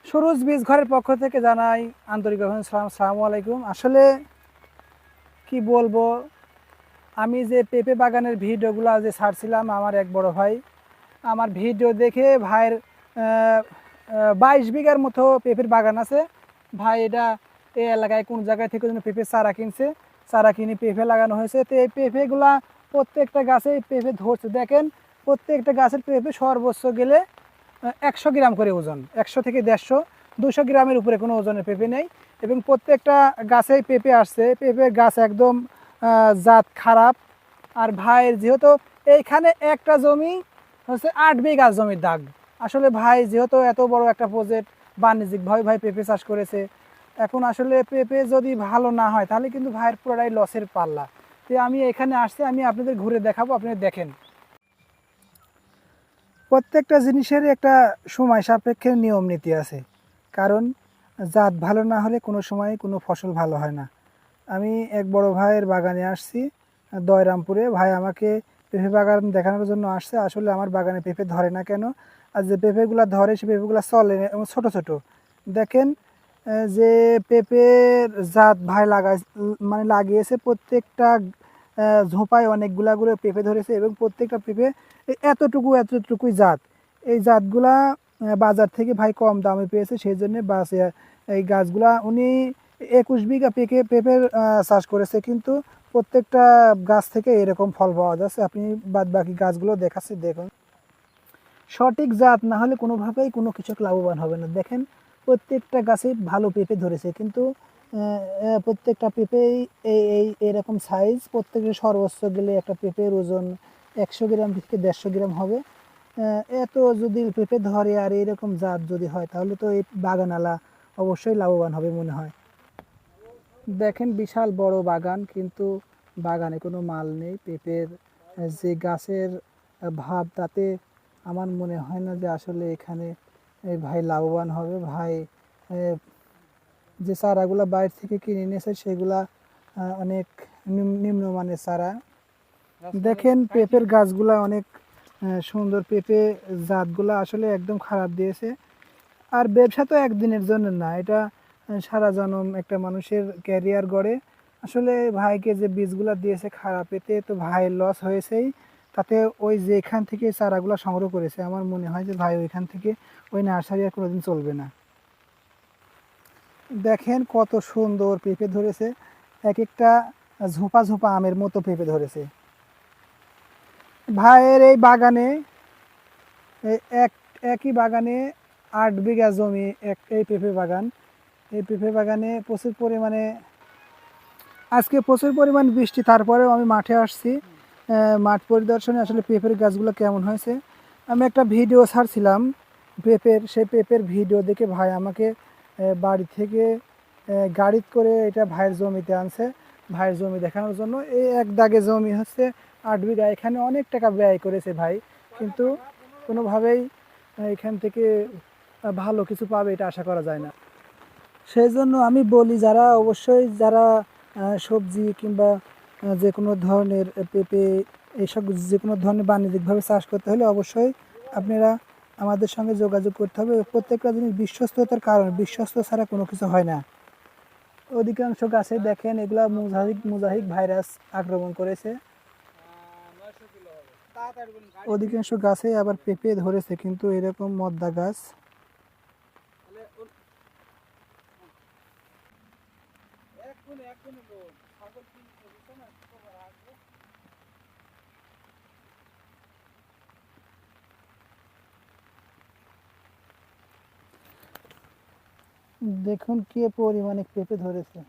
সুরুজ বীজ ঘরের পক্ষ থেকে জানাই আন্তরিক অভিনন্দন। আসসালামু আলাইকুম। আসলে কি বলবো, আমি যে পেঁপে বাগানের ভিডিওগুলো যে ছাড়ছিলাম, আমার এক বড় ভাই আমার ভিডিও দেখে ভাইয়ের 22 বিঘার মতো পেঁপের বাগান আছে। ভাই এটা এই এলাকায় কোন জায়গায় থেকে যেন পেঁপে চারা কিনছে, চারা কিনে পেঁপে লাগানো হয়েছে। তো এই পেঁপেগুলা প্রত্যেকটা গাছে পেঁপে ধরছে। দেখেন, প্রত্যেকটা গাছের পেঁপে সর্বোচ্চ গেলে 100 গ্রাম করে ওজন, 100 থেকে 150, 200 গ্রামের উপরে কোনো ওজনের পেঁপে নেই। এবং প্রত্যেকটা গাছেই পেঁপে আসছে। পেঁপের গাছ একদম জাত খারাপ। আর ভাইয়ের যেহেতু এইখানে একটা জমি হচ্ছে 8 বিঘা জমির দাগ। আসলে ভাই যেহেতু এত বড় একটা প্রজেক্ট বাণিজ্যিকভাবে ভাই পেঁপে চাষ করেছে, এখন আসলে পেঁপে যদি ভালো না হয় তাহলে কিন্তু ভাইয়ের পুরোটাই লসের পাল্লা। তো আমি এখানে আসছি, আমি আপনাদের ঘুরে দেখাবো, আপনারা দেখেন। প্রত্যেকটা জিনিসেরই একটা সময় সাপেক্ষে নিয়ম নীতি আছে। কারণ জাত ভালো না হলে কোনো সময় কোনো ফসল ভালো হয় না। আমি এক বড় ভাইয়ের বাগানে আসছি, দয়রামপুরে। ভাই আমাকে পেঁপে বাগান দেখানোর জন্য আসছে। আসলে আমার বাগানে পেঁপে ধরে না কেন, আর যে পেঁপেগুলো ধরে সে পেঁপেগুলো চলে না এবং ছোটো ছোটো। দেখেন, যে পেঁপের জাত ভাই মানে লাগিয়েছে, প্রত্যেকটা ঝোপায় অনেকগুলা করে পেঁপে ধরেছে এবং প্রত্যেকটা পেঁপে এতটুকুই জাত। এই জাতগুলা বাজার থেকে ভাই কম দামে পেয়েছে, সেই জন্য এই গাছগুলা উনি 21 বিঘা পেঁপের চাষ করেছে, কিন্তু প্রত্যেকটা গাছ থেকে এরকম ফল পাওয়া যাচ্ছে। আপনি বাদ বাকি গাছগুলো দেখাচ্ছি, দেখুন। সঠিক জাত না হলে কোনোভাবেই কোনো কৃষক লাভবান হবে না। দেখেন, প্রত্যেকটা গাছে ভালো পেঁপে ধরেছে, কিন্তু প্রত্যেকটা পেঁপেই এই এরকম সাইজ। প্রত্যেকের সর্বোচ্চ গেলে একটা পেঁপের ওজন 100 গ্রাম থেকে 150 গ্রাম হবে। এত যদি পেঁপে ধরে আর এরকম জাত যদি হয়, তাহলে তো এই বাগানওয়ালা অবশ্যই লাভবান হবে মনে হয়। দেখেন, বিশাল বড় বাগান, কিন্তু বাগানে কোনো মাল নেই। পেঁপের যে গাছের ভাব, তাতে আমার মনে হয় না যে আসলে এখানে ভাই লাভবান হবে। ভাই যে চারাগুলা বাইরে থেকে কিনে নিয়েছে সেগুলা অনেক নিম্নমানের চারা। দেখেন, পেঁপের গাছগুলা অনেক সুন্দর। পেঁপে জাতগুলা আসলে একদম খারাপ দিয়েছে। আর ব্যবসা তো একদিনের জন্য না, এটা সারা জনম একটা মানুষের ক্যারিয়ার গড়ে। আসলে ভাইকে যে বীজগুলা দিয়েছে খারাপ, এতে তো ভাইয়ের লস হয়েছেই। তাতে ওই যে এখান থেকে চারাগুলা সংগ্রহ করেছে, আমার মনে হয় যে ভাই ওইখান থেকে ওই নার্সারি আর কোনোদিন চলবে না। দেখেন কত সুন্দর পেঁপে ধরেছে, এক একটা ঝোপা ঝোপা আমের মতো পেঁপে ধরেছে ভাইয়ের এই বাগানে। এক একই বাগানে 8 বিঘা জমি, এই পেঁপে বাগান। এই পেঁপে বাগানে প্রচুর পরিমাণে আজকে প্রচুর পরিমাণ বৃষ্টি, তারপরেও আমি মাঠে আসছি মাঠ পরিদর্শনে। আসলে পেঁপের গাছগুলো কেমন হয়েছে, আমি একটা ভিডিও ছাড়ছিলাম পেঁপের, সেই পেঁপের ভিডিও দেখে ভাই আমাকে বাড়ি থেকে গাড়ি করে এটা ভাইয়ের জমিতে আনছে, ভাইয়ের জমি দেখানোর জন্য। এই এক দাগে জমি হচ্ছে 8 বিঘা, এখানে অনেক টাকা ব্যয় করেছে ভাই, কিন্তু কোনোভাবেই এখান থেকে ভালো কিছু পাবে এটা আশা করা যায় না। সেই জন্য আমি বলি, যারা সবজি কিংবা যে কোনো ধরনের পেঁপে, এইসব যে কোনো ধরনের বাণিজ্যিকভাবে চাষ করতে হলে অবশ্যই আপনারা আমাদের সঙ্গে যোগাযোগ করতে হবে। প্রত্যেকটা জিনিস বিশ্বস্ততার কারণ, বিশ্বস্ত ছাড়া কোনো কিছু হয় না। অধিকাংশ গাছে দেখেন এগুলা মুজাহিক ভাইরাস আক্রমণ করেছে। অধিকাংশ গাছে আবার পেঁপে ধরেছে, কিন্তু এরকম মদ্দা গাছ। দেখুন কি পরিমাণে পেঁপে ধরেছে।